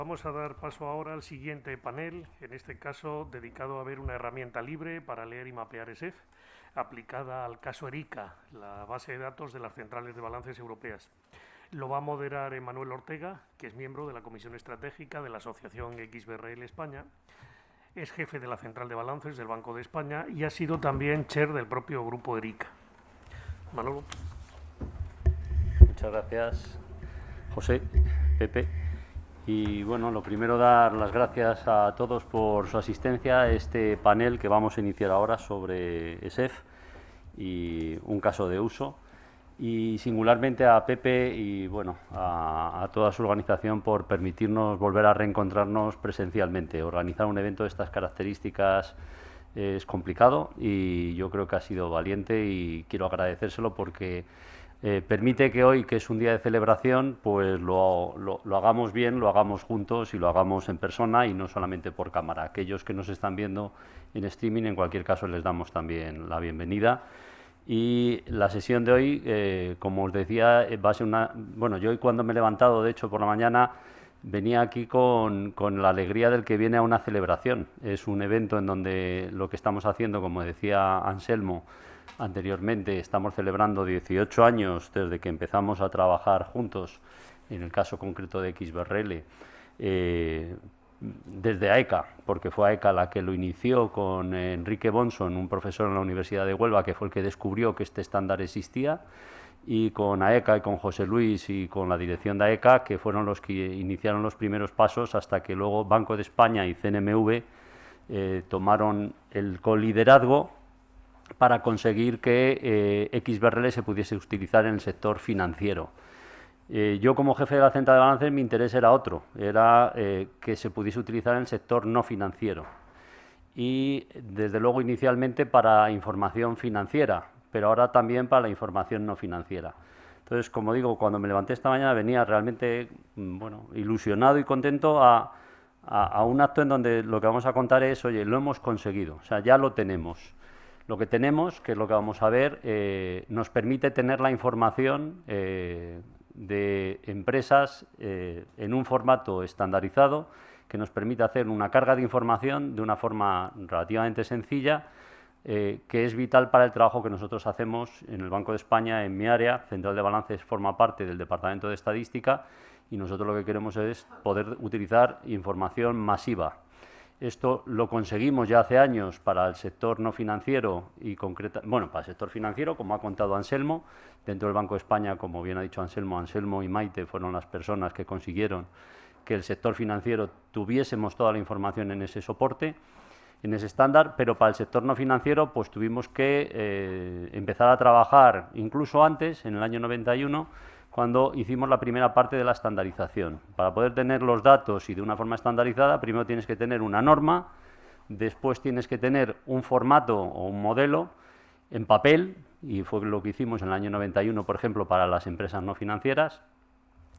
Vamos a dar paso ahora al siguiente panel, en este caso dedicado a ver una herramienta libre para leer y mapear ESEF, aplicada al caso ERICA, la base de datos de las centrales de balances europeas. Lo va a moderar Emanuel Ortega, que es miembro de la Comisión Estratégica de la Asociación XBRL España, es jefe de la Central de Balances del Banco de España y ha sido también chair del propio grupo ERICA. Manolo. Muchas gracias, José, Pepe. Y bueno, lo primero, dar las gracias a todos por su asistencia a este panel que vamos a iniciar ahora sobre ESEF y un caso de uso. Y singularmente a Pepe y bueno, a toda su organización por permitirnos volver a reencontrarnos presencialmente. Organizar un evento de estas características es complicado y yo creo que ha sido valiente y quiero agradecérselo porque permite que hoy, que es un día de celebración, pues lo hagamos bien, lo hagamos juntos y lo hagamos en persona y no solamente por cámara. Aquellos que nos están viendo en streaming, en cualquier caso, les damos también la bienvenida. Y la sesión de hoy, como os decía, va a ser una... Bueno, yo hoy cuando me he levantado, de hecho, por la mañana, venía aquí con la alegría del que viene a una celebración. Es un evento en donde lo que estamos haciendo, como decía Anselmo anteriormente, estamos celebrando 18 años desde que empezamos a trabajar juntos, en el caso concreto de XBRL, desde AECA, porque fue AECA la que lo inició con Enrique Bonson, un profesor en la Universidad de Huelva, que fue el que descubrió que este estándar existía, y con AECA y con José Luis y con la dirección de AECA, que fueron los que iniciaron los primeros pasos hasta que luego Banco de España y CNMV tomaron el coliderazgo para conseguir que XBRL se pudiese utilizar en el sector financiero. Yo como jefe de la central de balances mi interés era otro, era que se pudiese utilizar en el sector no financiero y desde luego inicialmente para información financiera, pero ahora también para la información no financiera. Entonces, como digo, cuando me levanté esta mañana venía realmente bueno, ilusionado y contento a un acto en donde lo que vamos a contar es, oye, lo hemos conseguido, o sea, ya lo tenemos. Lo que tenemos, que es lo que vamos a ver, nos permite tener la información de empresas en un formato estandarizado que nos permite hacer una carga de información de una forma relativamente sencilla, que es vital para el trabajo que nosotros hacemos en el Banco de España, en mi área. Central de Balances forma parte del Departamento de Estadística y nosotros lo que queremos es poder utilizar información masiva. Esto lo conseguimos ya hace años para el sector no financiero y para el sector financiero, como ha contado Anselmo, dentro del Banco de España, como bien ha dicho Anselmo, Anselmo y Maite fueron las personas que consiguieron que el sector financiero tuviésemos toda la información en ese soporte, en ese estándar, pero para el sector no financiero pues tuvimos que empezar a trabajar incluso antes, en el año 91, cuando hicimos la primera parte de la estandarización. Para poder tener los datos y de una forma estandarizada, primero tienes que tener una norma, después tienes que tener un formato o un modelo en papel, y fue lo que hicimos en el año 91, por ejemplo, para las empresas no financieras,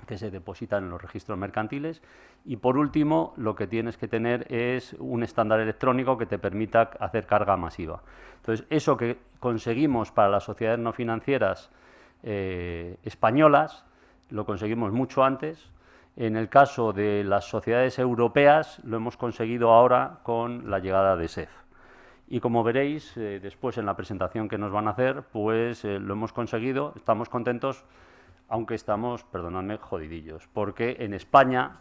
que se depositan en los registros mercantiles, y por último lo que tienes que tener es un estándar electrónico que te permita hacer carga masiva. Entonces, eso que conseguimos para las sociedades no financieras españolas, lo conseguimos mucho antes. En el caso de las sociedades europeas, lo hemos conseguido ahora con la llegada de SEF. Y como veréis, después en la presentación que nos van a hacer, pues lo hemos conseguido, estamos contentos, aunque estamos, perdonadme, jodidillos, porque en España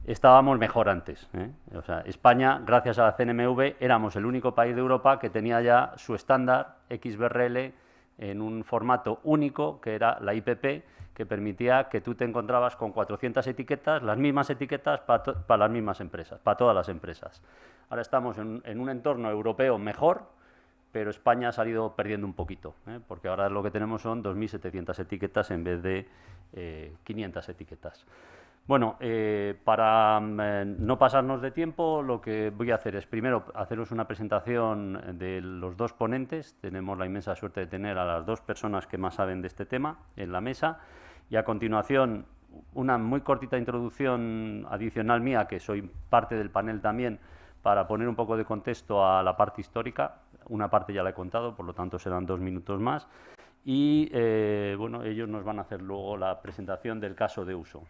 estábamos mejor antes. O sea, España, gracias a la CNMV, éramos el único país de Europa que tenía ya su estándar XBRL en un formato único, que era la IPP, que permitía que tú te encontrabas con 400 etiquetas, las mismas etiquetas para las mismas empresas, para todas las empresas. Ahora estamos en un entorno europeo mejor, pero España ha salido perdiendo un poquito, porque ahora lo que tenemos son 2.700 etiquetas en vez de 500 etiquetas. Bueno, para no pasarnos de tiempo, lo que voy a hacer es primero haceros una presentación de los dos ponentes. Tenemos la inmensa suerte de tener a las dos personas que más saben de este tema en la mesa, y a continuación una muy cortita introducción adicional mía, que soy parte del panel también, para poner un poco de contexto a la parte histórica. Una parte ya la he contado, por lo tanto serán 2 minutos más. Y bueno, ellos nos van a hacer luego la presentación del caso de uso.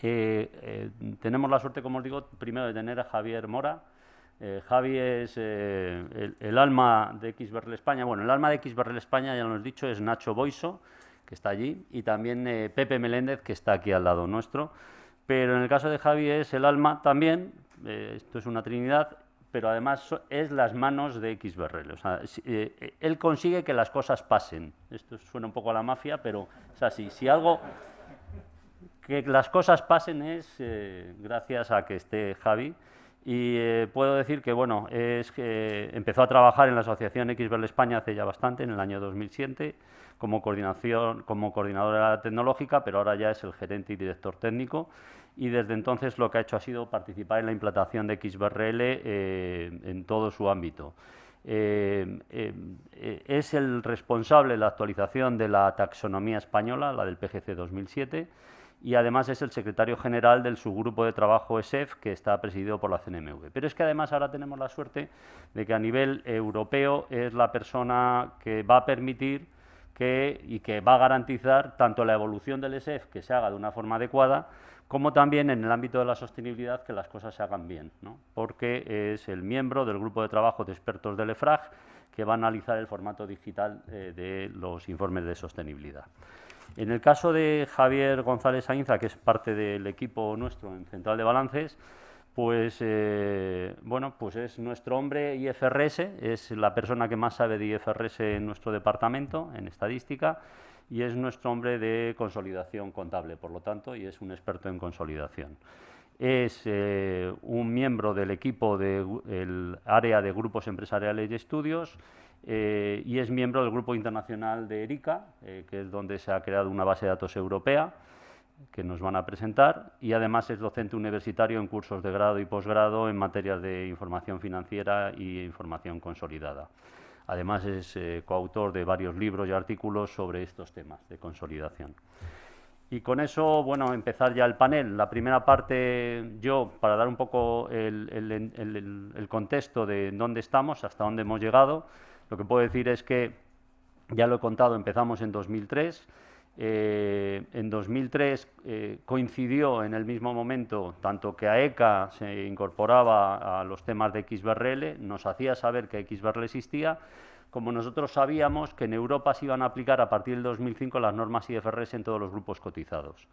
tenemos la suerte, como os digo, primero de tener a Javier Mora. Javi es el alma de XBRL España. Bueno, el alma de XBRL España, ya lo hemos dicho, es Nacho Boiso, que está allí, y también Pepe Meléndez, que está aquí al lado nuestro. Pero en el caso de Javi es el alma también, esto es una trinidad, pero además es las manos de XBRL. O sea, él consigue que las cosas pasen. Esto suena un poco a la mafia, pero es así. Si algo... Que las cosas pasen es gracias a que esté Javi. Y puedo decir que, bueno, es que empezó a trabajar en la asociación XBRL España hace ya bastante, en el año 2007, como coordinadora tecnológica, pero ahora ya es el gerente y director técnico. Y desde entonces lo que ha hecho ha sido participar en la implantación de XBRL en todo su ámbito. Es el responsable de la actualización de la taxonomía española, la del PGC 2007, y además es el secretario general del subgrupo de trabajo ESEF, que está presidido por la CNMV. Pero es que además ahora tenemos la suerte de que a nivel europeo es la persona que va a permitir y que va a garantizar tanto la evolución del ESEF, que se haga de una forma adecuada, como también en el ámbito de la sostenibilidad que las cosas se hagan bien, ¿no? Porque es el miembro del grupo de trabajo de expertos del EFRAG que va a analizar el formato digital de los informes de sostenibilidad. En el caso de Javier González Ainza, que es parte del equipo nuestro en Central de Balances, pues bueno, pues es nuestro hombre IFRS, es la persona que más sabe de IFRS en nuestro departamento, en estadística, y es nuestro hombre de consolidación contable, por lo tanto, y es un experto en consolidación. Es un miembro del equipo del área de grupos empresariales y estudios, y es miembro del grupo internacional de ERICA, que es donde se ha creado una base de datos europea, que nos van a presentar, y además es docente universitario en cursos de grado y posgrado en materias de información financiera y información consolidada. Además es coautor de varios libros y artículos sobre estos temas de consolidación. Y con eso, bueno, empezar ya el panel. La primera parte, yo, para dar un poco el contexto de dónde estamos, hasta dónde hemos llegado, lo que puedo decir es que, ya lo he contado, empezamos en 2003. En 2003 coincidió en el mismo momento tanto que AECA se incorporaba a los temas de XBRL, nos hacía saber que XBRL existía, como nosotros sabíamos que en Europa se iban a aplicar a partir del 2005 las normas IFRS en todos los grupos cotizados.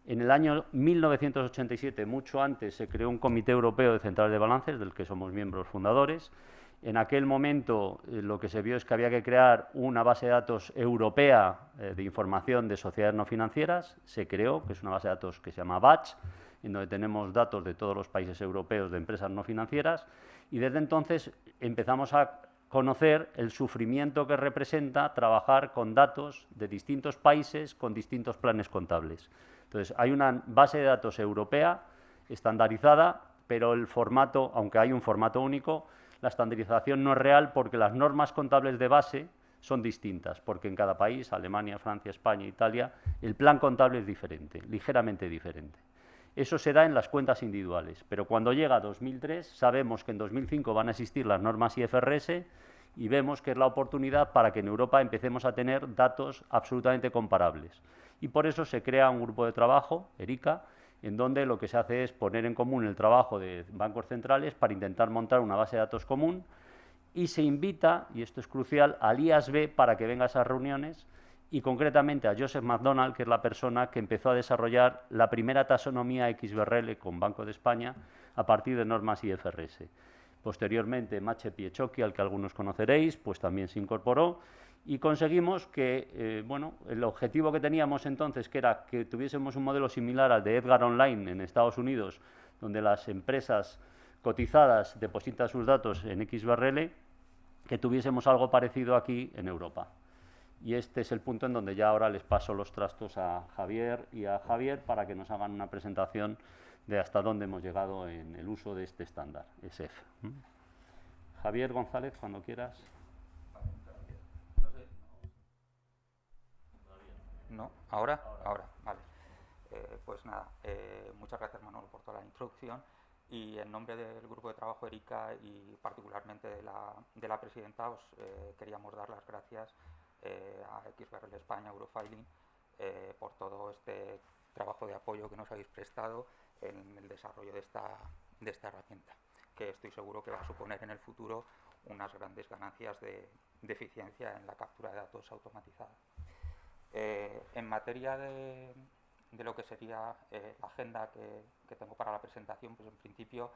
En el año 1987, mucho antes, se creó un Comité Europeo de Centrales de Balances, del que somos miembros fundadores. En aquel momento lo que se vio es que había que crear una base de datos europea de información de sociedades no financieras. Se creó, que es una base de datos que se llama BATCH, en donde tenemos datos de todos los países europeos de empresas no financieras. Y desde entonces empezamos a conocer el sufrimiento que representa trabajar con datos de distintos países con distintos planes contables. Entonces, hay una base de datos europea estandarizada, pero el formato, aunque hay un formato único, la estandarización no es real porque las normas contables de base son distintas, porque en cada país, Alemania, Francia, España, Italia, el plan contable es diferente, ligeramente diferente. Eso se da en las cuentas individuales, pero cuando llega 2003 sabemos que en 2005 van a existir las normas IFRS y vemos que es la oportunidad para que en Europa empecemos a tener datos absolutamente comparables. Y por eso se crea un grupo de trabajo, ERICA, en donde lo que se hace es poner en común el trabajo de bancos centrales para intentar montar una base de datos común, y se invita, y esto es crucial, al IASB para que venga a esas reuniones, y concretamente a Joseph McDonald, que es la persona que empezó a desarrollar la primera taxonomía XBRL con Banco de España a partir de normas IFRS. Posteriormente, Maciej Pieczocki, al que algunos conoceréis, pues también se incorporó, y conseguimos que, bueno, el objetivo que teníamos entonces, que era que tuviésemos un modelo similar al de Edgar Online en Estados Unidos, donde las empresas cotizadas depositan sus datos en XBRL, que tuviésemos algo parecido aquí en Europa. Y este es el punto en donde ya ahora les paso los trastos a Javier y a Javier para que nos hagan una presentación de hasta dónde hemos llegado en el uso de este estándar, ESEF. Javier González, cuando quieras. ¿No? ¿Ahora? Ahora, vale. Pues nada, muchas gracias Manolo por toda la introducción, y en nombre del grupo de trabajo ERICA y particularmente de la presidenta os queríamos dar las gracias a XBRL España, Eurofiling, por todo este trabajo de apoyo que nos habéis prestado en el desarrollo de esta herramienta, que estoy seguro que va a suponer en el futuro unas grandes ganancias de eficiencia en la captura de datos automatizada. En materia de lo que sería la agenda que tengo para la presentación, pues en principio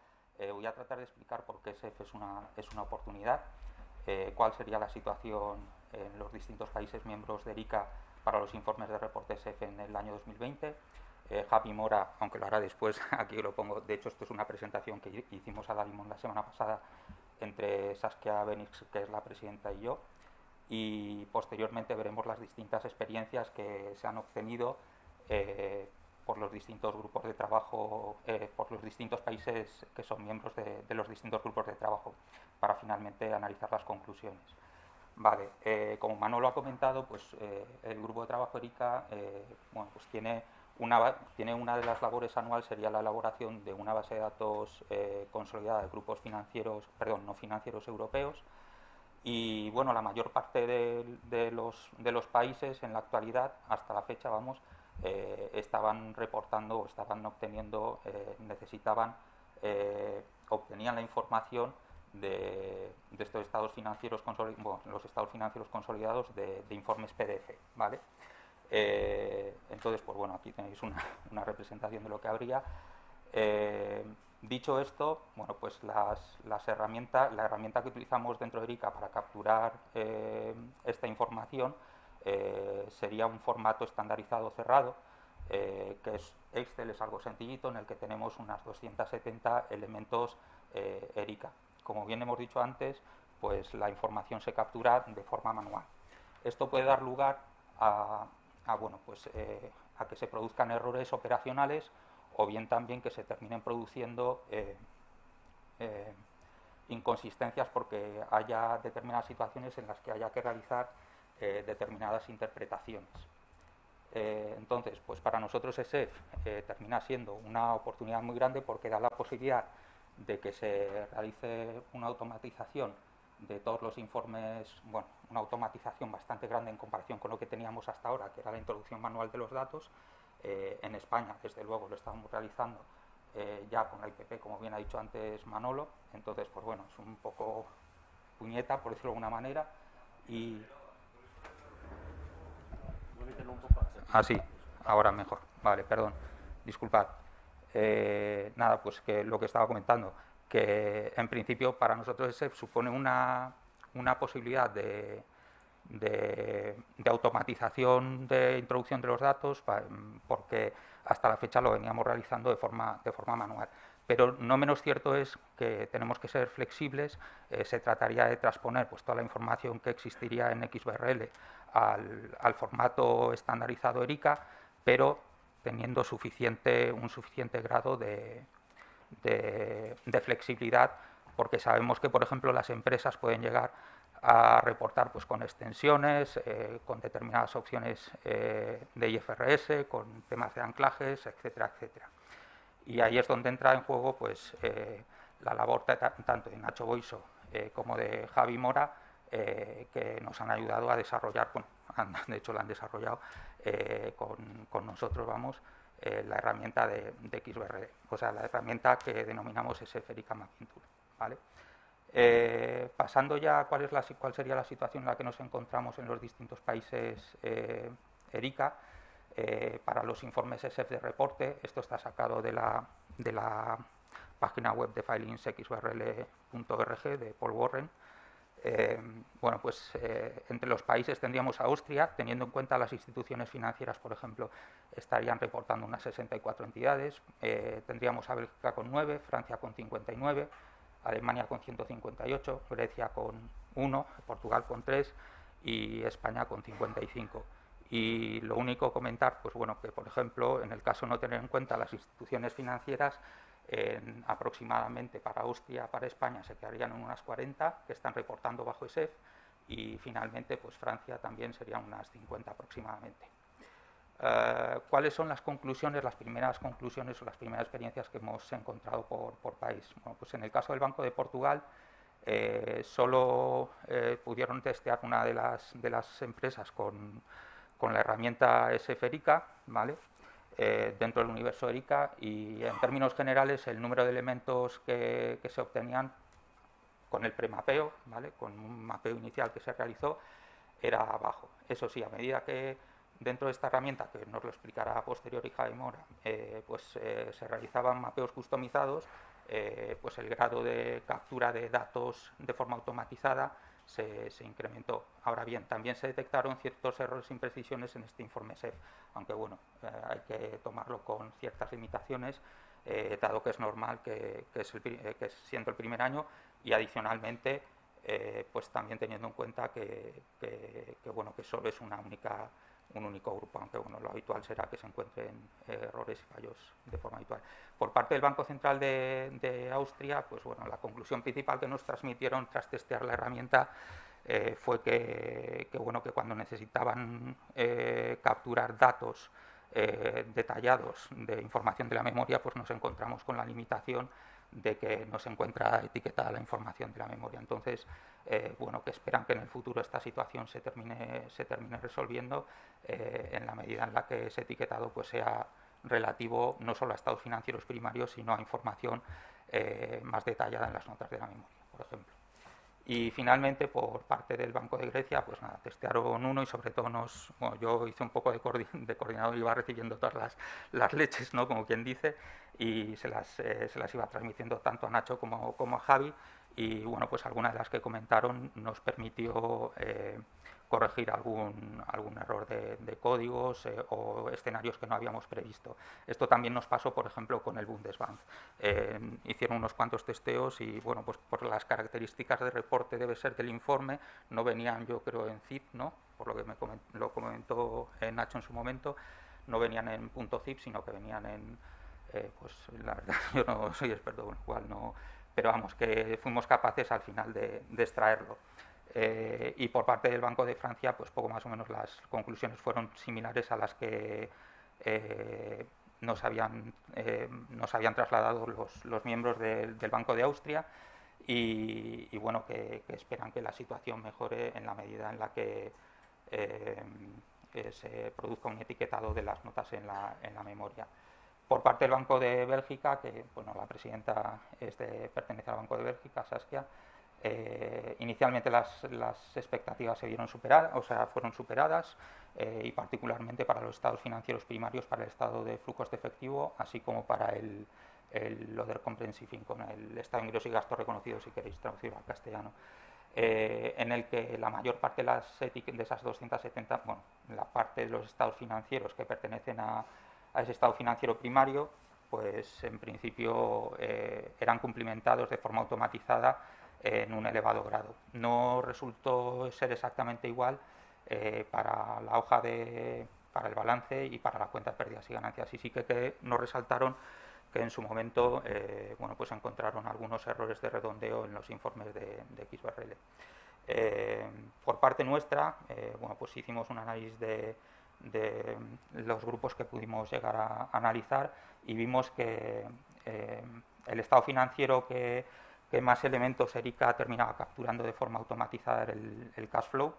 voy a tratar de explicar por qué SEF es una oportunidad, cuál sería la situación en los distintos países miembros de ERICA para los informes de reporte SEF en el año 2020. Javi Mora, aunque lo hará después, aquí lo pongo, de hecho esto es una presentación que hicimos a la Limón la semana pasada entre Saskia Benix, que es la presidenta, y yo, y posteriormente veremos las distintas experiencias que se han obtenido por los distintos grupos de trabajo, por los distintos países que son miembros de los distintos grupos de trabajo, para finalmente analizar las conclusiones. Vale, como Manolo ha comentado, pues el grupo de trabajo ERICA bueno, pues tiene una de las labores anuales, sería la elaboración de una base de datos consolidada de grupos financieros, perdón, no financieros europeos. Y bueno, la mayor parte de los países en la actualidad, hasta la fecha, vamos, estaban reportando o estaban obteniendo, obtenían la información de estos estados financieros consolidados, bueno, los estados financieros consolidados de informes PDF, ¿vale? Entonces, pues bueno, aquí tenéis una representación de lo que habría. Dicho esto, bueno, pues la herramienta que utilizamos dentro de ERICA para capturar esta información sería un formato estandarizado cerrado, que es Excel, es algo sencillito, en el que tenemos unas 270 elementos ERICA. Como bien hemos dicho antes, pues la información se captura de forma manual. Esto puede dar lugar a que se produzcan errores operacionales o bien también que se terminen produciendo inconsistencias porque haya determinadas situaciones en las que haya que realizar determinadas interpretaciones. Entonces, pues para nosotros SEF termina siendo una oportunidad muy grande porque da la posibilidad de que se realice una automatización de todos los informes, bueno, una automatización bastante grande en comparación con lo que teníamos hasta ahora, que era la introducción manual de los datos. En España, desde luego, lo estábamos realizando ya con la IPP, como bien ha dicho antes Manolo. Entonces, pues bueno, es un poco puñeta, por decirlo de alguna manera. Y... sí, ahora mejor. Vale, perdón, disculpad. Nada, pues que lo que estaba comentando, que en principio para nosotros SEF supone una posibilidad de automatización de introducción de los datos, porque hasta la fecha lo veníamos realizando de forma manual. Pero no menos cierto es que tenemos que ser flexibles. Se trataría de transponer pues toda la información que existiría en XBRL al formato estandarizado ERICA, pero teniendo un suficiente grado de flexibilidad, porque sabemos que, por ejemplo, las empresas pueden llegar a reportar pues con extensiones, con determinadas opciones de IFRS, con temas de anclajes, etcétera, etcétera. Y ahí es donde entra en juego pues la labor tanto de Nacho Boiso como de Javi Mora, que nos han ayudado a desarrollar, bueno, de hecho la han desarrollado con nosotros, vamos, la herramienta de XBRL, o sea, la herramienta que denominamos SEF ERICA Mapping Tool, ¿vale? Pasando ya a cuál sería la situación en la que nos encontramos en los distintos países ERICA, para los informes SEF de reporte, esto está sacado de la página web de filingsxbrl.org de Paul Warren. Bueno, pues entre los países tendríamos a Austria, teniendo en cuenta las instituciones financieras, por ejemplo, estarían reportando unas 64 entidades, tendríamos a Bélgica con 9, Francia con 59, Alemania con 158, Grecia con 1, Portugal con 3 y España con 55. Y lo único comentar, pues bueno, que por ejemplo, en el caso de no tener en cuenta las instituciones financieras, aproximadamente para Austria, para España se quedarían en unas 40 que están reportando bajo SEF, y finalmente pues Francia también serían unas 50 aproximadamente. ¿Cuáles son las conclusiones, las primeras conclusiones o las primeras experiencias que hemos encontrado por país? Bueno, pues en el caso del Banco de Portugal solo pudieron testear una de las empresas con la herramienta SEF ERICA, ¿vale? dentro del universo ERICA, y en términos generales el número de elementos que se obtenían con el premapeo, ¿vale?, con un mapeo inicial que se realizó, era bajo. Eso sí, a medida que dentro de esta herramienta, que nos lo explicará a posteriori Javi Mora, se realizaban mapeos customizados, pues el grado de captura de datos de forma automatizada se incrementó. Ahora bien, también se detectaron ciertos errores e imprecisiones en este informe SEF, aunque bueno, hay que tomarlo con ciertas limitaciones, dado que es normal que siendo el primer año, y adicionalmente pues también teniendo en cuenta que solo es un único grupo, aunque bueno, lo habitual será que se encuentren errores y fallos de forma habitual. Por parte del Banco Central de Austria, pues bueno, la conclusión principal que nos transmitieron tras testear la herramienta fue que cuando necesitaban capturar datos detallados de información de la memoria, pues nos encontramos con la limitación de que no se encuentra etiquetada la información de la memoria. Entonces, que esperan que en el futuro esta situación se termine resolviendo en la medida en la que ese etiquetado pues sea relativo no solo a estados financieros primarios, sino a información más detallada en las notas de la memoria, por ejemplo. Y finalmente, por parte del Banco de Grecia, pues nada, testearon uno y sobre todo yo hice un poco de coordinador y iba recibiendo todas las leches, ¿no?, como quien dice, y se las iba transmitiendo tanto a Nacho como a Javi, y bueno, pues alguna de las que comentaron nos permitió corregir algún error de códigos o escenarios que no habíamos previsto. Esto también nos pasó, por ejemplo, con el Bundesbank. Hicieron unos cuantos testeos y, bueno, pues por las características de reporte debe ser del informe, no venían, yo creo, en zip, ¿no?, por lo que lo comentó Nacho en su momento, no venían en .zip, sino que venían en, pues la verdad, yo no soy experto, con lo cual no, pero vamos, que fuimos capaces al final de extraerlo. Y por parte del Banco de Francia, pues poco más o menos las conclusiones fueron similares a las que nos habían trasladado los miembros del Banco de Austria, y bueno, que esperan que la situación mejore en la medida en la que se produzca un etiquetado de las notas en la memoria. Por parte del Banco de Bélgica, que bueno, la presidenta pertenece al Banco de Bélgica, Saskia, inicialmente las expectativas fueron superadas, y particularmente para los estados financieros primarios, para el estado de flujos de efectivo, así como para el Other Comprehensive Income, el estado de ingresos y gastos reconocidos, si queréis traducirlo al castellano, en el que la mayor parte de esas 270, bueno, la parte de los estados financieros que pertenecen a ese estado financiero primario, pues en principio eran cumplimentados de forma automatizada en un elevado grado. No resultó ser exactamente igual para la hoja para el balance y para la cuenta de pérdidas y ganancias. Y sí que nos resaltaron que en su momento pues encontraron algunos errores de redondeo en los informes de XBRL. Por parte nuestra, pues hicimos un análisis de los grupos que pudimos llegar a analizar, y vimos que el estado financiero que más elementos ERICA terminaba capturando de forma automatizada era el cash flow,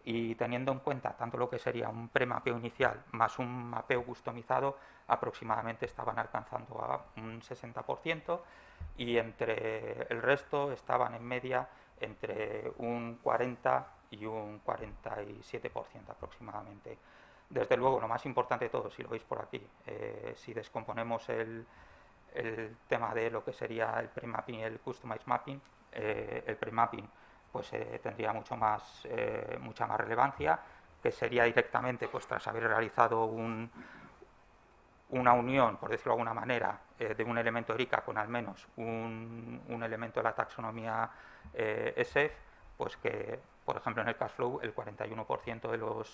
y teniendo en cuenta tanto lo que sería un premapeo inicial más un mapeo customizado, aproximadamente estaban alcanzando a un 60%, y entre el resto estaban en media entre un 40 y un 47% aproximadamente. Desde luego, lo más importante de todo, si lo veis por aquí, si descomponemos el tema de lo que sería el premapping y el customized mapping, el premapping pues tendría mucha más relevancia, que sería directamente, pues tras haber realizado una unión, por decirlo de alguna manera, de un elemento ERICA con al menos un elemento de la taxonomía SF, pues que, por ejemplo, en el cash flow el 41%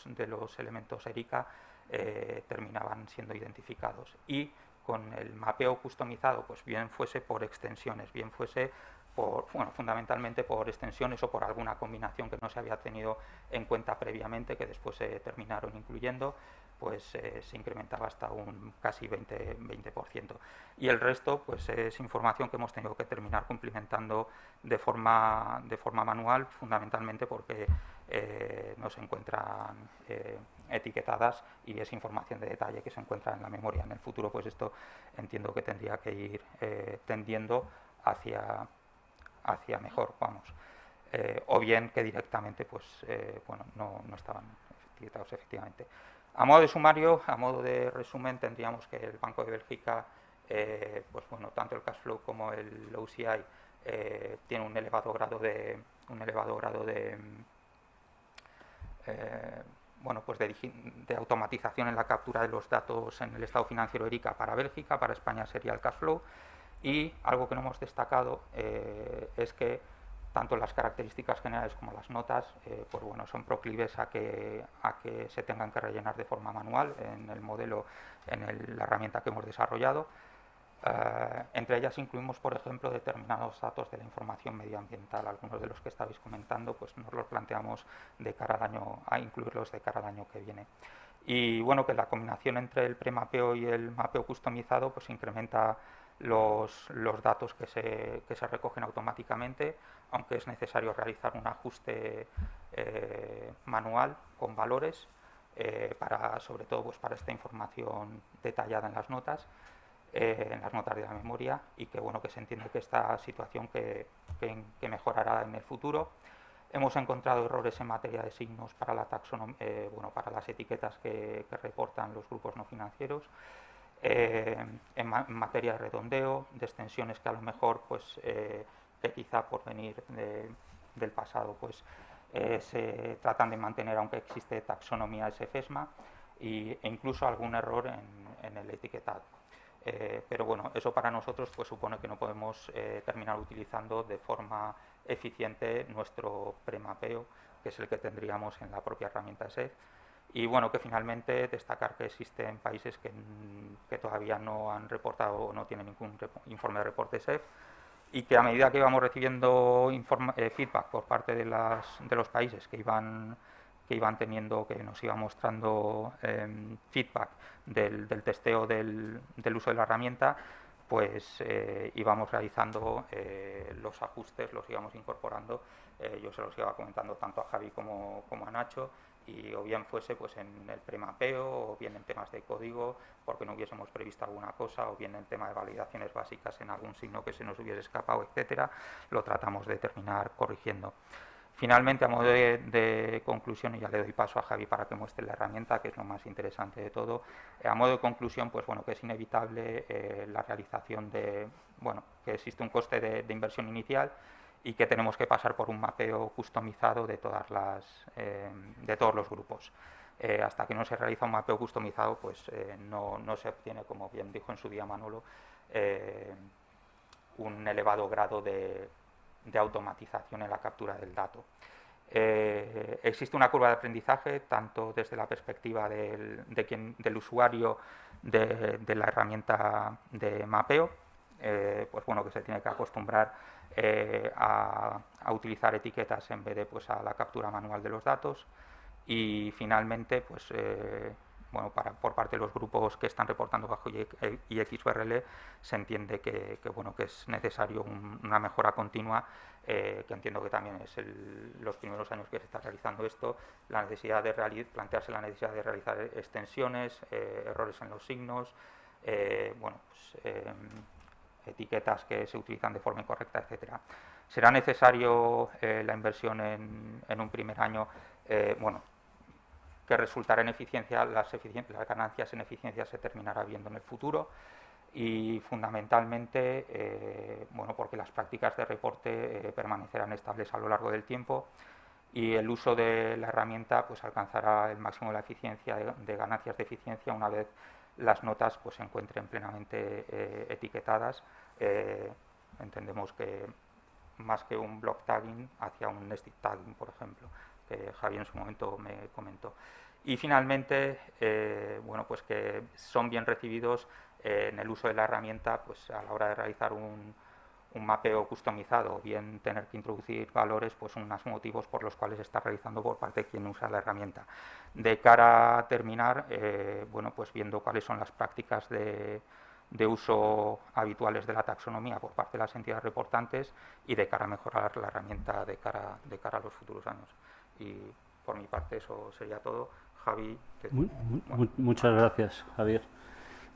de los elementos ERICA terminaban siendo identificados, y con el mapeo customizado, pues bien fuese por extensiones, bien fuese fundamentalmente por extensiones o por alguna combinación que no se había tenido en cuenta previamente, que después se terminaron incluyendo, pues se incrementaba hasta un casi 20%. Y el resto pues es información que hemos tenido que terminar cumplimentando de forma manual, fundamentalmente porque no se encuentran etiquetadas y es información de detalle que se encuentra en la memoria. En el futuro pues esto entiendo que tendría que ir tendiendo hacia mejor, vamos. O bien que directamente pues bueno, no estaban etiquetados efectivamente. A modo de sumario, a modo de resumen, tendríamos que el Banco de Bélgica, pues bueno, tanto el cash flow como el OCI tiene un elevado grado de bueno, pues de automatización en la captura de los datos en el estado financiero ERICA para Bélgica. Para España sería el cash flow. Y algo que no hemos destacado es que tanto las características generales como las notas pues bueno, son proclives a que se tengan que rellenar de forma manual en el modelo, la herramienta que hemos desarrollado. Entre ellas incluimos, por ejemplo, determinados datos de la información medioambiental. Algunos de los que estabais comentando pues nos los planteamos de cara al año, a incluirlos de cara al año que viene. Y bueno, que la combinación entre el premapeo y el mapeo customizado pues incrementa los datos que se recogen automáticamente, aunque es necesario realizar un ajuste manual con valores sobre todo pues para esta información detallada en las notas de la memoria, y que bueno, que se entiende que esta situación que mejorará en el futuro. Hemos encontrado errores en materia de signos para la taxonomía, bueno, para las etiquetas que reportan los grupos no financieros. En materia de redondeo, de extensiones que a lo mejor pues que quizá por venir del pasado pues se tratan de mantener, aunque existe taxonomía SFESMA, e incluso algún error en el etiquetado. Pero bueno, eso para nosotros pues supone que no podemos terminar utilizando de forma eficiente nuestro premapeo, que es el que tendríamos en la propia herramienta SEF. Y bueno, que finalmente destacar que existen países que todavía no han reportado o no tienen ningún informe de reporte SEF, y que a medida que íbamos recibiendo feedback por parte de los países que iban teniendo, que nos iban mostrando feedback del testeo del uso de la herramienta, pues íbamos realizando los ajustes, los íbamos incorporando. Yo se los iba comentando tanto a Javi como a Nacho, y o bien fuese pues en el premapeo, o bien en temas de código porque no hubiésemos previsto alguna cosa, o bien en tema de validaciones básicas en algún signo que se nos hubiese escapado, etcétera, lo tratamos de terminar corrigiendo. Finalmente, a modo de conclusión, y ya le doy paso a Javi para que muestre la herramienta, que es lo más interesante de todo, a modo de conclusión, pues bueno, que es inevitable la realización bueno, que existe un coste de inversión inicial, y que tenemos que pasar por un mapeo customizado de todos los grupos. Hasta que no se realiza un mapeo customizado, pues no se obtiene, como bien dijo en su día Manolo, un elevado grado de automatización en la captura del dato. Existe una curva de aprendizaje tanto desde la perspectiva del usuario de la herramienta de mapeo, pues bueno, que se tiene que acostumbrar a utilizar etiquetas en vez de pues a la captura manual de los datos. Y finalmente pues bueno, por parte de los grupos que están reportando bajo IXBRL se entiende que bueno, que es necesario una mejora continua, que entiendo que también es los primeros años que se está realizando esto, la necesidad de plantearse la necesidad de realizar extensiones, errores en los signos, bueno, pues, etiquetas que se utilizan de forma incorrecta, etcétera. Será necesario la inversión en un primer año, bueno, que resultará en eficiencia, las ganancias en eficiencia se terminará viendo en el futuro, y fundamentalmente bueno, porque las prácticas de reporte permanecerán estables a lo largo del tiempo, y el uso de la herramienta pues alcanzará el máximo de la eficiencia, de ganancias de eficiencia, una vez las notas pues se encuentren plenamente etiquetadas. Entendemos que más que un block tagging, hacia un nested tagging, por ejemplo, que Javi en su momento me comentó. Y finalmente, bueno, pues que son bien recibidos en el uso de la herramienta pues a la hora de realizar un mapeo customizado o bien tener que introducir valores, pues son unos motivos por los cuales se está realizando por parte de quien usa la herramienta. De cara a terminar, bueno, pues viendo cuáles son las prácticas de uso habituales de la taxonomía por parte de las entidades reportantes y de cara a mejorar la herramienta de cara a los futuros años. Y por mi parte eso sería todo. Javi. Muchas gracias, Javier.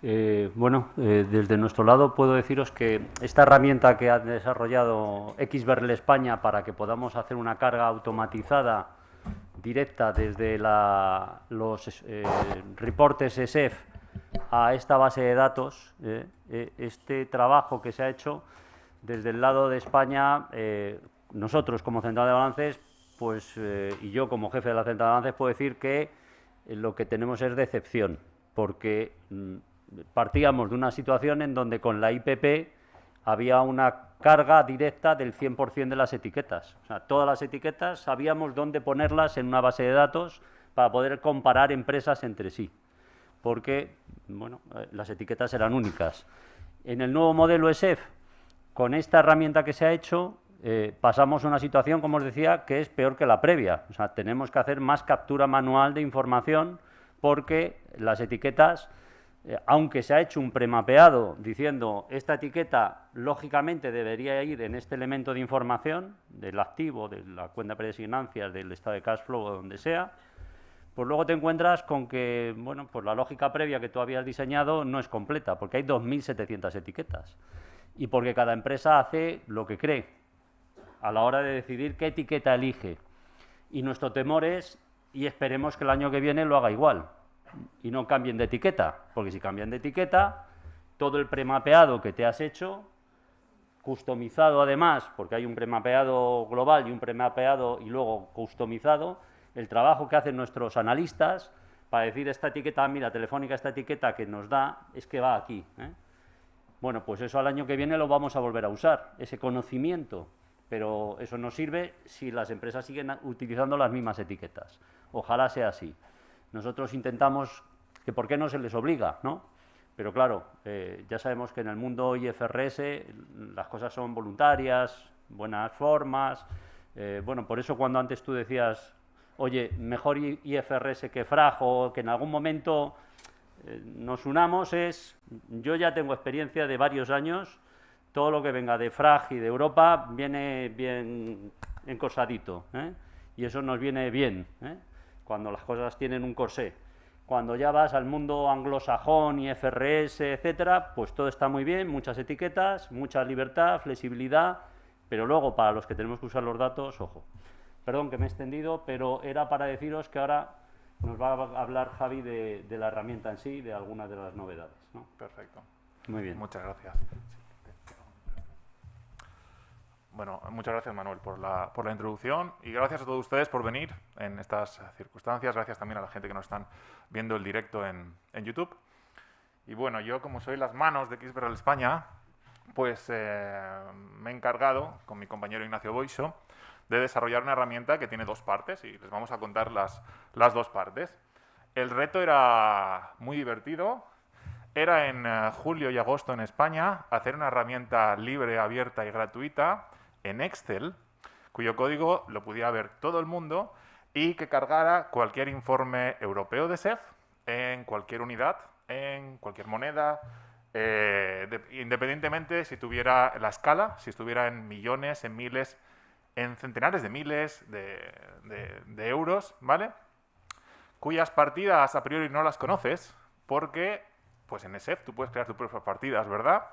Desde nuestro lado puedo deciros que esta herramienta que ha desarrollado XBRL España para que podamos hacer una carga automatizada directa desde los reportes ESEF a esta base de datos, este trabajo que se ha hecho desde el lado de España, nosotros como Central de Balances, pues, y yo como jefe de la Central de Balances puedo decir que lo que tenemos es decepción, porque partíamos de una situación en donde con la IPP había una carga directa del 100% de las etiquetas. O sea, todas las etiquetas sabíamos dónde ponerlas en una base de datos para poder comparar empresas entre sí, porque bueno, las etiquetas eran únicas. En el nuevo modelo ESEF, con esta herramienta que se ha hecho, pasamos a una situación, como os decía, que es peor que la previa. O sea, tenemos que hacer más captura manual de información porque las etiquetas, aunque se ha hecho un premapeado diciendo esta etiqueta lógicamente debería ir en este elemento de información del activo, de la cuenta de predesignancias, del estado de cash flow o donde sea, pues luego te encuentras con que, bueno, pues la lógica previa que tú habías diseñado no es completa, porque hay 2.700 etiquetas y porque cada empresa hace lo que cree a la hora de decidir qué etiqueta elige. Y nuestro temor es, y esperemos que el año que viene lo haga igual, y no cambien de etiqueta, porque si cambian de etiqueta, todo el premapeado que te has hecho, customizado además, porque hay un premapeado global y un premapeado y luego customizado, el trabajo que hacen nuestros analistas para decir esta etiqueta, mira, Telefónica, esta etiqueta que nos da es que va aquí. Bueno, pues eso al año que viene lo vamos a volver a usar, ese conocimiento, pero eso no sirve si las empresas siguen utilizando las mismas etiquetas. Ojalá sea así. Nosotros intentamos que por qué no se les obliga, ¿no? Pero claro, ya sabemos que en el mundo IFRS las cosas son voluntarias, buenas formas. Bueno, por eso cuando antes tú decías, oye, mejor IFRS que FRAG o que en algún momento nos unamos, yo ya tengo experiencia de varios años, todo lo que venga de FRAG y de Europa viene bien encorsadito, y eso nos viene bien, cuando las cosas tienen un corsé. Cuando ya vas al mundo anglosajón, IFRS, etcétera, pues todo está muy bien, muchas etiquetas, mucha libertad, flexibilidad, pero luego para los que tenemos que usar los datos, ojo. Perdón que me he extendido, pero era para deciros que ahora nos va a hablar Javi de la herramienta en sí, de algunas de las novedades, ¿no? Perfecto. Muy bien. Muchas gracias. Bueno, muchas gracias, Manuel, por la introducción y gracias a todos ustedes por venir en estas circunstancias. Gracias también a la gente que nos están viendo el directo en YouTube. Y bueno, yo como soy las manos de XBRL España, pues me he encargado, con mi compañero Ignacio Boixo, de desarrollar una herramienta que tiene dos partes y les vamos a contar las dos partes. El reto era muy divertido. Era en julio y agosto en España hacer una herramienta libre, abierta y gratuita en Excel, cuyo código lo pudiera ver todo el mundo y que cargara cualquier informe europeo de SEF en cualquier unidad, en cualquier moneda, independientemente si tuviera la escala, si estuviera en millones, en miles, en centenares de miles de euros, ¿vale? Cuyas partidas a priori no las conoces porque pues en ESEF tú puedes crear tus propias partidas, ¿verdad?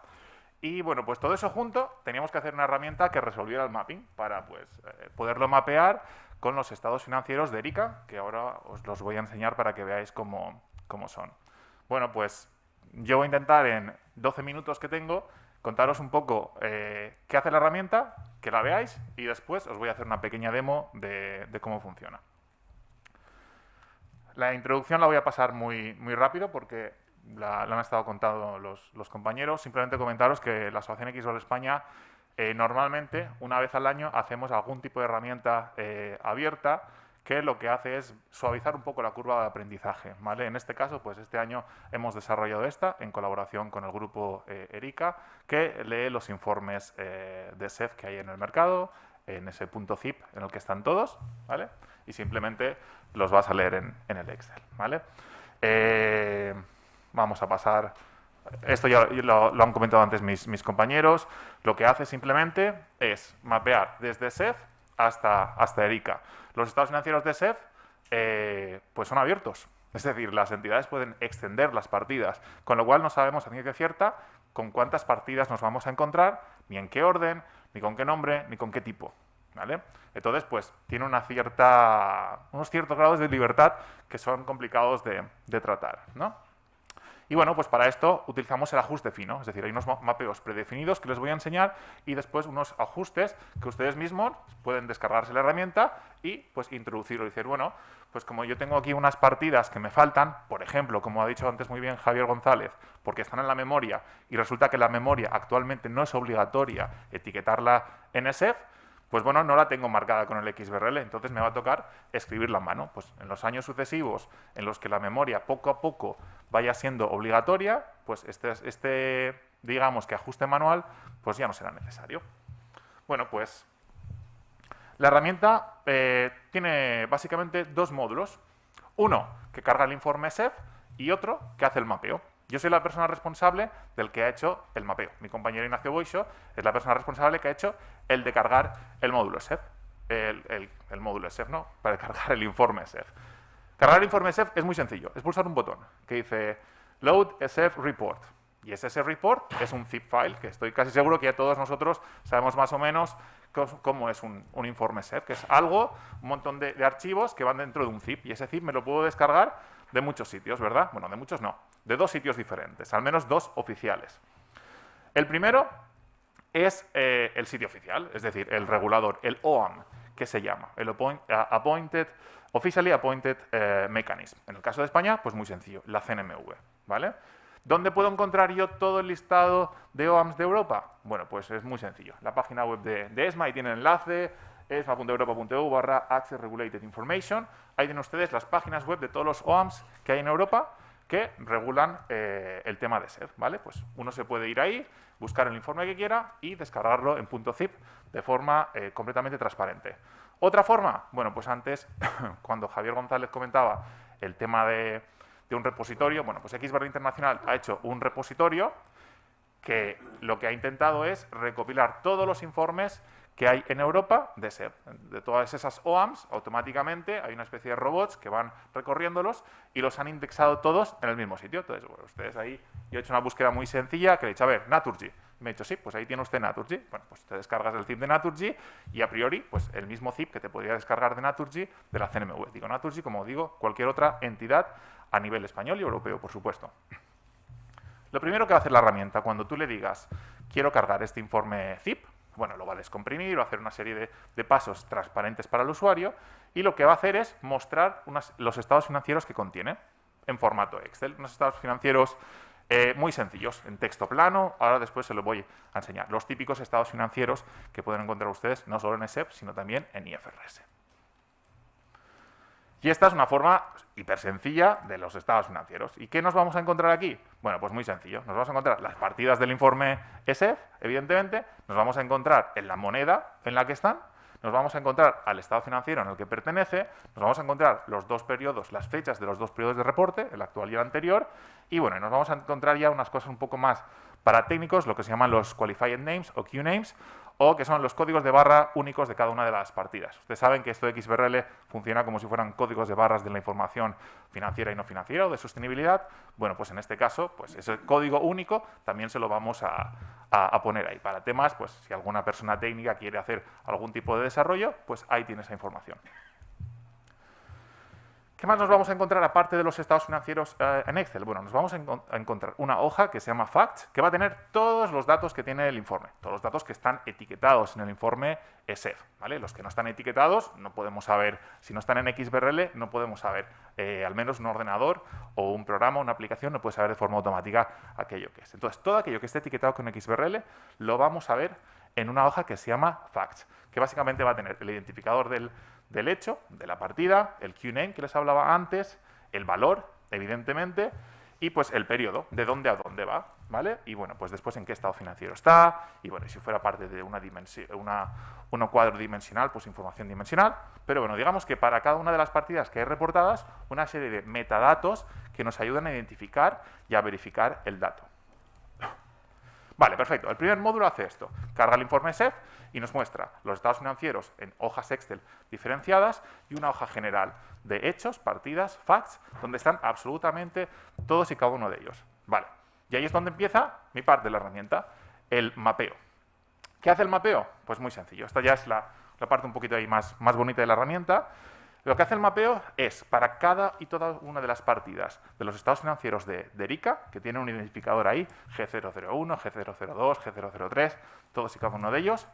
Y bueno, pues todo eso junto teníamos que hacer una herramienta que resolviera el mapping para pues poderlo mapear con los estados financieros de Erika, que ahora os los voy a enseñar para que veáis cómo son. Bueno, pues yo voy a intentar en 12 minutos que tengo contaros un poco qué hace la herramienta, que la veáis y después os voy a hacer una pequeña demo de cómo funciona. La introducción la voy a pasar muy rápido porque la han estado contando los compañeros. Simplemente comentaros que la Asociación XBRL España normalmente, una vez al año, hacemos algún tipo de herramienta abierta que lo que hace es suavizar un poco la curva de aprendizaje, ¿vale? En este caso, pues este año hemos desarrollado esta en colaboración con el grupo ERICA, que lee los informes de SEF que hay en el mercado, en ese punto zip en el que están todos, ¿vale? Y simplemente los vas a leer en el Excel, ¿vale? Vamos a pasar... Esto ya lo han comentado antes mis compañeros. Lo que hace simplemente es mapear desde SEF hasta ERICA. Los estados financieros de SEF pues son abiertos. Es decir, las entidades pueden extender las partidas, con lo cual no sabemos a ciencia cierta con cuántas partidas nos vamos a encontrar, ni en qué orden, ni con qué nombre, ni con qué tipo, ¿vale? Entonces, pues tiene unos ciertos grados de libertad que son complicados de tratar, ¿no? Y bueno, pues para esto utilizamos el ajuste fino, es decir, hay unos mapeos predefinidos que les voy a enseñar y después unos ajustes que ustedes mismos pueden descargarse la herramienta y pues introducirlo y decir, bueno, pues como yo tengo aquí unas partidas que me faltan, por ejemplo, como ha dicho antes muy bien Javier González, porque están en la memoria y resulta que la memoria actualmente no es obligatoria etiquetarla en SEF, pues bueno, no la tengo marcada con el XBRL, entonces me va a tocar escribirla a mano. Pues en los años sucesivos en los que la memoria poco a poco vaya siendo obligatoria, pues este digamos que ajuste manual, pues ya no será necesario. Bueno, pues la herramienta tiene básicamente dos módulos. Uno que carga el informe SEF y otro que hace el mapeo. Yo soy la persona responsable del que ha hecho el mapeo. Mi compañero Ignacio Boixo es la persona responsable que ha hecho el de cargar el módulo SEF. El módulo SEF, ¿no? Para cargar el informe SEF. Cargar el informe SEF es muy sencillo. Es pulsar un botón que dice Load SEF Report. Y ese SEF Report es un zip file que estoy casi seguro que ya todos nosotros sabemos más o menos cómo es un informe SEF, que es algo, un montón de archivos que van dentro de un zip. Y ese zip me lo puedo descargar de muchos sitios, ¿verdad? Bueno, de muchos no, de dos sitios diferentes, al menos dos oficiales. El primero es el sitio oficial, es decir, el regulador, el OAM, que se llama, el Officially Appointed Mechanism. En el caso de España, pues muy sencillo, la CNMV, ¿vale? ¿Dónde puedo encontrar yo todo el listado de OAMs de Europa? Bueno, pues es muy sencillo. La página web de ESMA, ahí tiene el enlace, esma.europa.eu/Access Regulated Information. Ahí tienen ustedes las páginas web de todos los OAMs que hay en Europa que regulan el tema de SEF, ¿vale? Pues uno se puede ir ahí, buscar el informe que quiera y descargarlo en .zip de forma completamente transparente. ¿Otra forma? Bueno, pues antes, cuando Javier González comentaba el tema de un repositorio, bueno, pues XBRL Internacional ha hecho un repositorio que lo que ha intentado es recopilar todos los informes que hay en Europa de SEF. De todas esas OAMs, automáticamente hay una especie de robots que van recorriéndolos y los han indexado todos en el mismo sitio. Entonces, bueno, ustedes ahí, yo he hecho una búsqueda muy sencilla que le he dicho, a ver, Naturgy. Y me ha dicho, sí, pues ahí tiene usted Naturgy. Bueno, pues te descargas el zip de Naturgy y a priori, pues el mismo zip que te podría descargar de Naturgy de la CNMV. Digo Naturgy, como digo, cualquier otra entidad a nivel español y europeo, por supuesto. Lo primero que va a hacer la herramienta cuando tú le digas, quiero cargar este informe zip, bueno, lo va a descomprimir, va a hacer una serie de pasos transparentes para el usuario y lo que va a hacer es mostrar los estados financieros que contiene en formato Excel. Unos estados financieros muy sencillos, en texto plano. Ahora después se los voy a enseñar. Los típicos estados financieros que pueden encontrar ustedes no solo en SEF, sino también en IFRS. Y esta es una forma hiper sencilla de los estados financieros. ¿Y qué nos vamos a encontrar aquí? Bueno, pues muy sencillo. Nos vamos a encontrar las partidas del informe SEF, evidentemente. Nos vamos a encontrar en la moneda en la que están. Nos vamos a encontrar al estado financiero en el que pertenece. Nos vamos a encontrar los dos periodos, las fechas de los dos periodos de reporte, el actual y el anterior. Y bueno, nos vamos a encontrar ya unas cosas un poco más para técnicos, lo que se llaman los Qualified Names o QNames, o que son los códigos de barra únicos de cada una de las partidas. Ustedes saben que esto de XBRL funciona como si fueran códigos de barras de la información financiera y no financiera o de sostenibilidad. Bueno, pues en este caso, pues ese código único también se lo vamos a poner ahí. Para temas, pues si alguna persona técnica quiere hacer algún tipo de desarrollo, pues ahí tiene esa información. ¿Qué más nos vamos a encontrar aparte de los estados financieros en Excel? Bueno, nos vamos a encontrar una hoja que se llama Facts, que va a tener todos los datos que tiene el informe, todos los datos que están etiquetados en el informe SEF, ¿vale? Los que no están etiquetados no podemos saber, si no están en XBRL, no podemos saber, al menos un ordenador o un programa, una aplicación, no puede saber de forma automática aquello que es. Entonces, todo aquello que esté etiquetado con XBRL lo vamos a ver en una hoja que se llama facts, que básicamente va a tener el identificador del hecho, de la partida, el QName que les hablaba antes, el valor, evidentemente, y pues el periodo, de dónde a dónde va, ¿vale? Y bueno, pues después en qué estado financiero está, y bueno, y si fuera parte de una dimensión, un cuadro dimensional, pues información dimensional, pero bueno, digamos que para cada una de las partidas que hay reportadas, una serie de metadatos que nos ayudan a identificar y a verificar el dato. Vale, perfecto. El primer módulo hace esto. Carga el informe SEF y nos muestra los estados financieros en hojas Excel diferenciadas y una hoja general de hechos, partidas, facts, donde están absolutamente todos y cada uno de ellos. Vale. Y ahí es donde empieza mi parte de la herramienta, el mapeo. ¿Qué hace el mapeo? Pues muy sencillo. Esta ya es la parte un poquito ahí más bonita de la herramienta. Lo que hace el mapeo es, para cada y toda una de las partidas de los estados financieros de Erika, que tiene un identificador ahí, G001, G002, G003, todos y cada uno de ellos,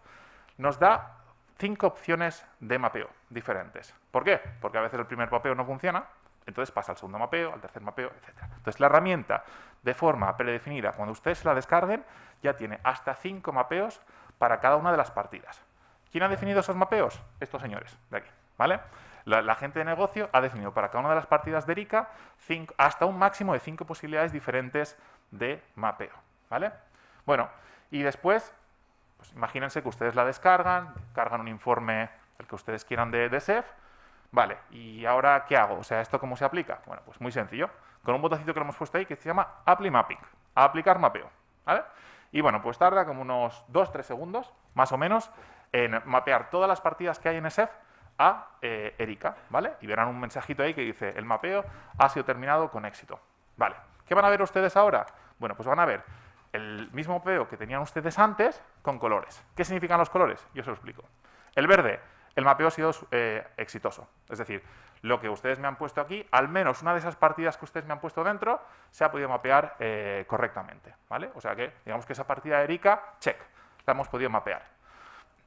nos da 5 opciones de mapeo diferentes. ¿Por qué? Porque a veces el primer mapeo no funciona, entonces pasa al segundo mapeo, al tercer mapeo, etc. Entonces la herramienta, de forma predefinida, cuando ustedes la descarguen, ya tiene hasta 5 mapeos para cada una de las partidas. ¿Quién ha definido esos mapeos? Estos señores de aquí, ¿vale? La gente de negocio ha definido para cada una de las partidas de Erika hasta un máximo de 5 posibilidades diferentes de mapeo, ¿vale? Bueno, y después, pues imagínense que ustedes la descargan, cargan un informe, el que ustedes quieran de SEF, vale, ¿y ahora qué hago? O sea, ¿esto cómo se aplica? Bueno, pues muy sencillo, con un botoncito que le hemos puesto ahí que se llama Apply Mapping, a aplicar mapeo, ¿vale? Y bueno, pues tarda como unos 2-3 segundos, más o menos, en mapear todas las partidas que hay en SEF a Erika, ¿vale? Y verán un mensajito ahí que dice, el mapeo ha sido terminado con éxito. Vale, ¿qué van a ver ustedes ahora? Bueno, pues van a ver el mismo mapeo que tenían ustedes antes con colores. ¿Qué significan los colores? Yo se lo explico. El verde, el mapeo ha sido exitoso. Es decir, lo que ustedes me han puesto aquí, al menos una de esas partidas que ustedes me han puesto dentro, se ha podido mapear correctamente, ¿vale? O sea que, digamos que esa partida de Erika, check, la hemos podido mapear.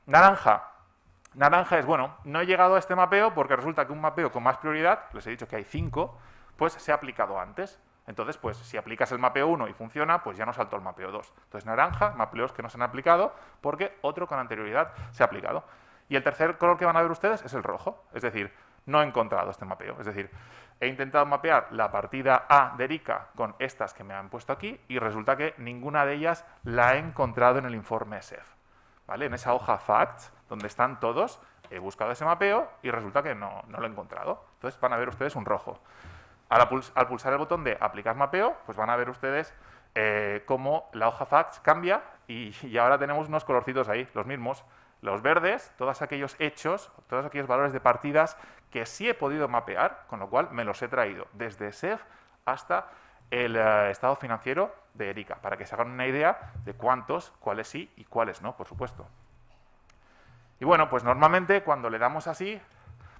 Naranja es, bueno, no he llegado a este mapeo porque resulta que un mapeo con más prioridad, les he dicho que hay 5, pues se ha aplicado antes. Entonces, pues si aplicas el mapeo 1 y funciona, pues ya no saltó el mapeo 2. Entonces, naranja, mapeos que no se han aplicado porque otro con anterioridad se ha aplicado. Y el tercer color que van a ver ustedes es el rojo. Es decir, no he encontrado este mapeo. Es decir, he intentado mapear la partida A de Erika con estas que me han puesto aquí y resulta que ninguna de ellas la he encontrado en el informe SEF. ¿Vale? En esa hoja Facts, donde están todos, he buscado ese mapeo y resulta que no lo he encontrado. Entonces van a ver ustedes un rojo. Al pulsar el botón de aplicar mapeo, pues van a ver ustedes cómo la hoja Facts cambia y ahora tenemos unos colorcitos ahí, los mismos. Los verdes, todos aquellos hechos, todos aquellos valores de partidas que sí he podido mapear, con lo cual me los he traído desde SEF hasta el estado financiero de Erika, para que se hagan una idea de cuántos, cuáles sí y cuáles no, por supuesto. Y bueno, pues normalmente cuando le damos así,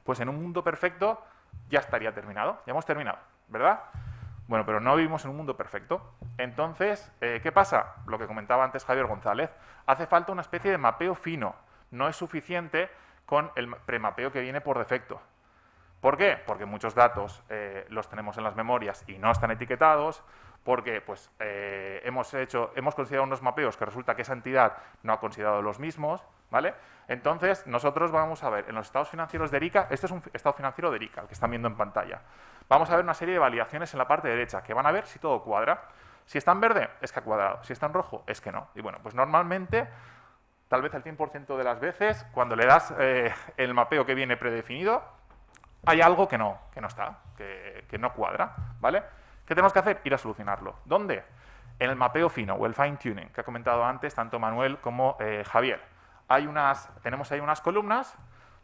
pues en un mundo perfecto ya estaría terminado, ya hemos terminado, ¿verdad? Bueno, pero no vivimos en un mundo perfecto. Entonces, ¿qué pasa? Lo que comentaba antes Javier González, hace falta una especie de mapeo fino. No es suficiente con el premapeo que viene por defecto. ¿Por qué? Porque muchos datos los tenemos en las memorias y no están etiquetados, porque pues, hemos considerado unos mapeos que resulta que esa entidad no ha considerado los mismos, ¿vale? Entonces, nosotros vamos a ver en los estados financieros de Erika, este es un estado financiero de Erika, el que están viendo en pantalla. Vamos a ver una serie de validaciones en la parte derecha, que van a ver si todo cuadra. Si está en verde, es que ha cuadrado. Si está en rojo, es que no. Y bueno, pues normalmente, tal vez el 100% de las veces, cuando le das el mapeo que viene predefinido, hay algo que no está, que no cuadra, ¿vale? ¿Qué tenemos que hacer? Ir a solucionarlo. ¿Dónde? En el mapeo fino o el fine tuning, que ha comentado antes tanto Manuel como Javier. Tenemos ahí unas columnas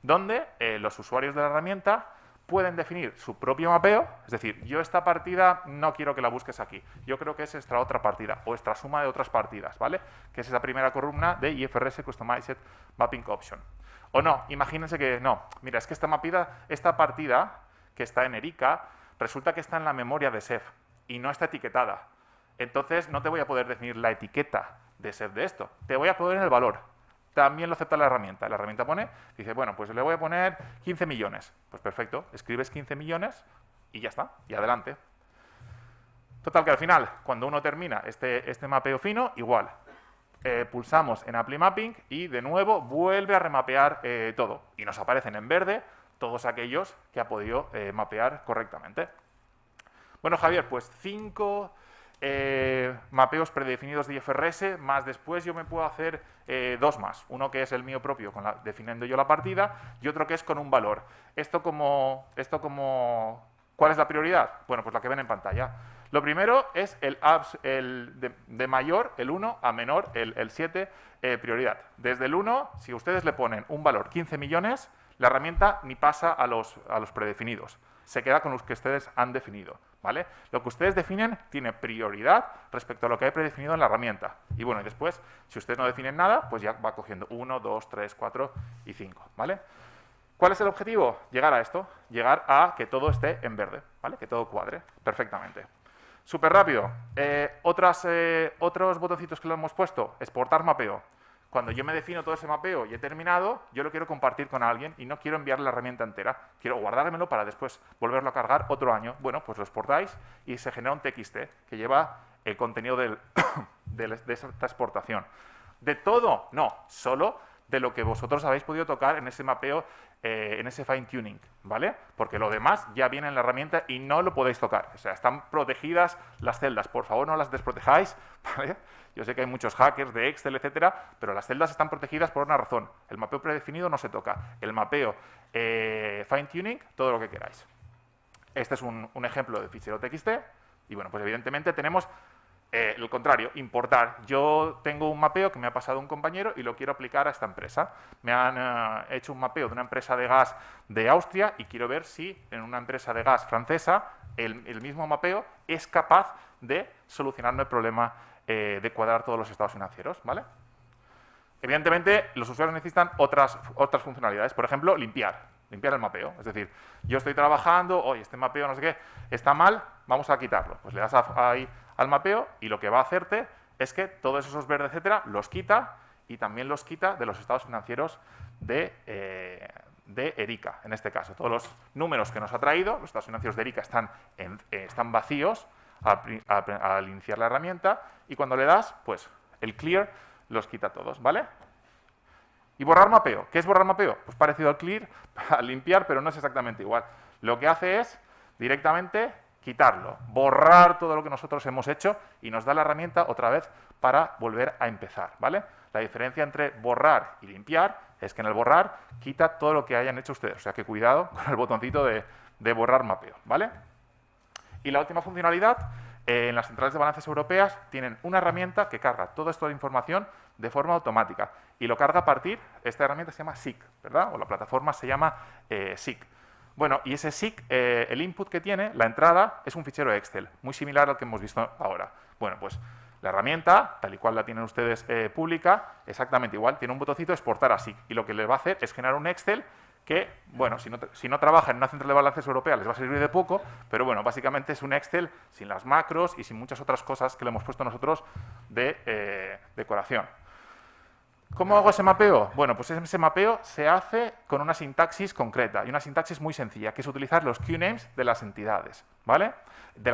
donde los usuarios de la herramienta pueden definir su propio mapeo, es decir, yo esta partida no quiero que la busques aquí, yo creo que es esta otra partida o esta suma de otras partidas, ¿vale? Que es esa primera columna de IFRS Customized Mapping Option. O no, imagínense que no, mira, es que esta partida que está en Erika resulta que está en la memoria de SEF y no está etiquetada. Entonces no te voy a poder definir la etiqueta de SEF de esto, te voy a poner el valor. También lo acepta la herramienta. La herramienta dice, bueno, pues le voy a poner 15 millones. Pues perfecto, escribes 15 millones y ya está, y adelante. Total, que al final, cuando uno termina este mapeo fino, igual. pulsamos en Apply Mapping y de nuevo vuelve a remapear todo. Y nos aparecen en verde todos aquellos que ha podido mapear correctamente. Bueno, Javier, pues 5 mapeos predefinidos de IFRS, más después yo me puedo hacer 2 más. Uno que es el mío propio, definiendo yo la partida, y otro que es con un valor. ¿Cuál es la prioridad? Bueno, pues la que ven en pantalla. Lo primero es de mayor, el 1, a menor, el 7, prioridad. Desde el 1, si ustedes le ponen un valor 15 millones, la herramienta ni pasa a los predefinidos. Se queda con los que ustedes han definido, ¿vale? Lo que ustedes definen tiene prioridad respecto a lo que hay predefinido en la herramienta. Y bueno, y después, si ustedes no definen nada, pues ya va cogiendo 1, 2, 3, 4 y 5, ¿vale? ¿Cuál es el objetivo? Llegar a esto, llegar a que todo esté en verde, ¿vale? Que todo cuadre perfectamente. Súper rápido. Otros botoncitos que le hemos puesto, exportar mapeo. Cuando yo me defino todo ese mapeo y he terminado, yo lo quiero compartir con alguien y no quiero enviarle la herramienta entera. Quiero guardármelo para después volverlo a cargar otro año. Bueno, pues lo exportáis y se genera un TXT que lleva el contenido de esta exportación. ¿De todo? No, solo de lo que vosotros habéis podido tocar en ese mapeo, en ese fine tuning, ¿vale? Porque lo demás ya viene en la herramienta y no lo podéis tocar. O sea, están protegidas las celdas. Por favor, no las desprotejáis, ¿vale? Yo sé que hay muchos hackers de Excel, etcétera, pero las celdas están protegidas por una razón. El mapeo predefinido no se toca. El mapeo fine tuning, todo lo que queráis. Este es un ejemplo de fichero TXT. Y bueno, pues evidentemente tenemos lo contrario, importar. Yo tengo un mapeo que me ha pasado un compañero y lo quiero aplicar a esta empresa. Me han hecho un mapeo de una empresa de gas de Austria y quiero ver si en una empresa de gas francesa el mismo mapeo es capaz de solucionarme el problema de cuadrar todos los estados financieros, ¿vale? Evidentemente, los usuarios necesitan otras funcionalidades. Por ejemplo, limpiar el mapeo. Es decir, yo estoy trabajando, oye, este mapeo no sé qué, está mal, vamos a quitarlo. Pues le das ahí al mapeo y lo que va a hacerte es que todos esos verdes, etcétera, los quita y también los quita de los estados financieros de Erica, en este caso. Todos los números que nos ha traído, los estados financieros de Erica están vacíos al iniciar la herramienta y cuando le das, pues el clear los quita todos, ¿vale? Y borrar mapeo. ¿Qué es borrar mapeo? Pues parecido al clear, al limpiar, pero no es exactamente igual. Lo que hace es directamente quitarlo, borrar todo lo que nosotros hemos hecho y nos da la herramienta otra vez para volver a empezar, ¿vale? La diferencia entre borrar y limpiar es que en el borrar quita todo lo que hayan hecho ustedes. O sea que cuidado con el botoncito de borrar mapeo, ¿vale? Y la última funcionalidad, en las centrales de balances europeas tienen una herramienta que carga toda esta información de forma automática y lo carga a partir, esta herramienta se llama SIC, ¿verdad? O la plataforma se llama SIC. Bueno, y ese SIC, el input que tiene, la entrada, es un fichero Excel, muy similar al que hemos visto ahora. Bueno, pues la herramienta, tal y cual la tienen ustedes pública, exactamente igual, tiene un botoncito de exportar a SIC y lo que les va a hacer es generar un Excel que, bueno, si no trabaja en una central de balances europea les va a servir de poco, pero bueno, básicamente es un Excel sin las macros y sin muchas otras cosas que le hemos puesto nosotros de decoración. ¿Cómo hago ese mapeo? Bueno, pues ese mapeo se hace con una sintaxis concreta y una sintaxis muy sencilla, que es utilizar los QNames de las entidades, ¿vale? De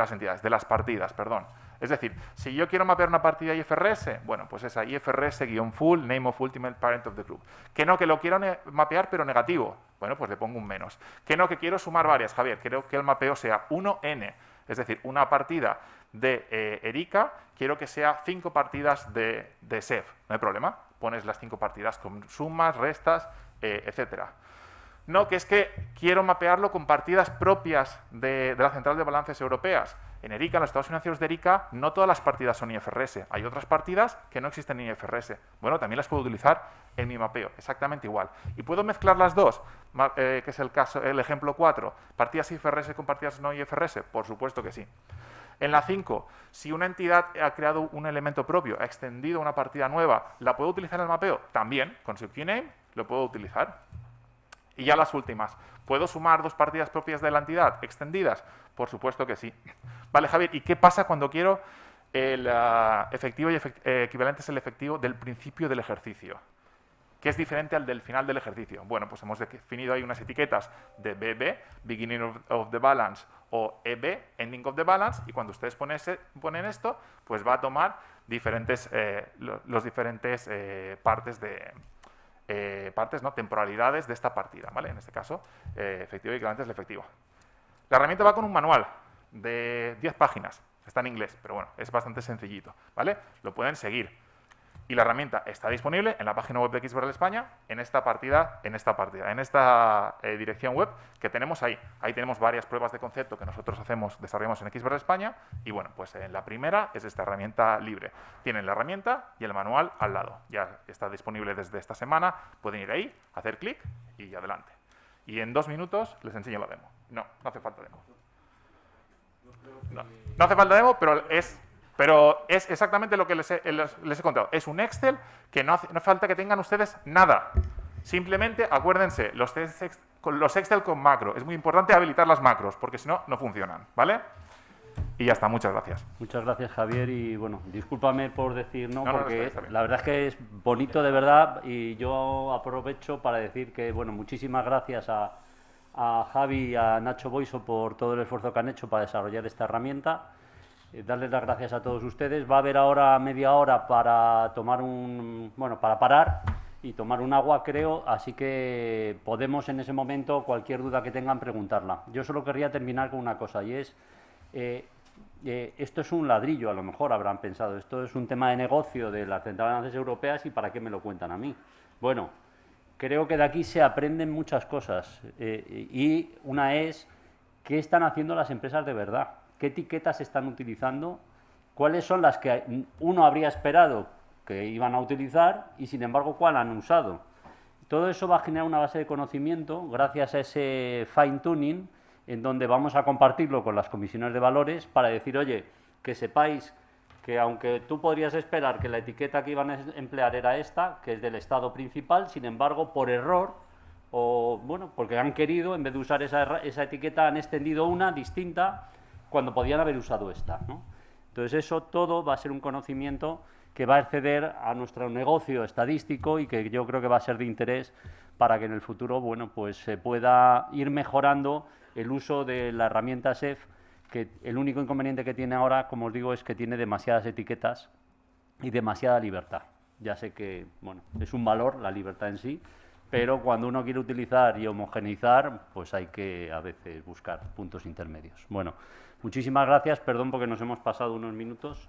las partidas, perdón. Es decir, si yo quiero mapear una partida IFRS, bueno, pues esa IFRS-full, name of ultimate parent of the group. Que no, que lo quiero mapear pero negativo. Bueno, pues le pongo un menos. Que no, que quiero sumar varias, Javier. Quiero que el mapeo sea 1N, es decir, una partida de Erica, quiero que sea 5 partidas de SEF. No hay problema. Pones las 5 partidas con sumas, restas, etcétera. No, que es que quiero mapearlo con partidas propias de la central de balances europeas. En Erica, en los estados financieros de Erica, no todas las partidas son IFRS. Hay otras partidas que no existen en IFRS. Bueno, también las puedo utilizar en mi mapeo, exactamente igual. ¿Y puedo mezclar las dos? Que es el ejemplo 4. ¿Partidas IFRS con partidas no IFRS? Por supuesto que sí. En la 5, si una entidad ha creado un elemento propio, ha extendido una partida nueva, ¿la puedo utilizar en el mapeo? También, con su QName lo puedo utilizar. Y ya las últimas. ¿Puedo sumar 2 partidas propias de la entidad extendidas? Por supuesto que sí. Vale, Javier, ¿y qué pasa cuando quiero el efectivo y equivalente es el efectivo del principio del ejercicio? ¿Qué es diferente al del final del ejercicio? Bueno, pues hemos definido ahí unas etiquetas de BB, Beginning of the Balance, o EB, Ending of the Balance, y cuando ustedes ponen esto, pues va a tomar diferentes, los diferentes temporalidades de esta partida, ¿vale? En este caso, efectivo y equivalente es el efectivo. La herramienta va con un manual de 10 páginas, está en inglés, pero bueno, es bastante sencillito, ¿vale? Lo pueden seguir. Y la herramienta está disponible en la página web de Xbrel España, en esta dirección web que tenemos ahí. Ahí tenemos varias pruebas de concepto que nosotros desarrollamos en Xbrel España, y bueno, pues la primera es esta herramienta libre. Tienen la herramienta y el manual al lado. Ya está disponible desde esta semana, pueden ir ahí, hacer clic y adelante. Y en 2 minutos les enseño la demo. No hace falta demo. No hace falta demo, pero es exactamente lo que les he contado. Es un Excel que no hace falta que tengan ustedes nada. Simplemente acuérdense, los Excel con macro. Es muy importante habilitar las macros, porque si no, no funcionan, ¿vale? Y ya está, muchas gracias. Muchas gracias, Javier, y bueno, discúlpame por decir no, porque está bien. La verdad es que es bonito de verdad, y yo aprovecho para decir que, bueno, muchísimas gracias a Javi y a Nacho Boiso por todo el esfuerzo que han hecho para desarrollar esta herramienta. Darles las gracias a todos ustedes. Va a haber ahora media hora para tomar para parar y tomar un agua, creo, así que podemos en ese momento, cualquier duda que tengan, preguntarla. Yo solo querría terminar con una cosa, y es, esto es un ladrillo, a lo mejor habrán pensado, esto es un tema de negocio de las centrales de balances europeas, y ¿para qué me lo cuentan a mí? Bueno, creo que de aquí se aprenden muchas cosas, y una es, ¿qué están haciendo las empresas de verdad? ¿Qué etiquetas están utilizando? ¿Cuáles son las que uno habría esperado que iban a utilizar y, sin embargo, cuál han usado? Todo eso va a generar una base de conocimiento gracias a ese fine-tuning, en donde vamos a compartirlo con las comisiones de valores para decir, oye, que sepáis que aunque tú podrías esperar que la etiqueta que iban a emplear era esta, que es del estado principal, sin embargo, por error, o bueno, porque han querido, en vez de usar esa etiqueta, han extendido una distinta cuando podían haber usado esta, ¿no? Entonces eso todo va a ser un conocimiento que va a acceder a nuestro negocio estadístico, y que yo creo que va a ser de interés para que en el futuro, bueno, pues se pueda ir mejorando el uso de la herramienta SEF, que el único inconveniente que tiene ahora, como os digo, es que tiene demasiadas etiquetas y demasiada libertad. Ya sé que, bueno, es un valor la libertad en sí, pero cuando uno quiere utilizar y homogeneizar, pues hay que a veces buscar puntos intermedios. Bueno, muchísimas gracias, perdón porque nos hemos pasado unos minutos.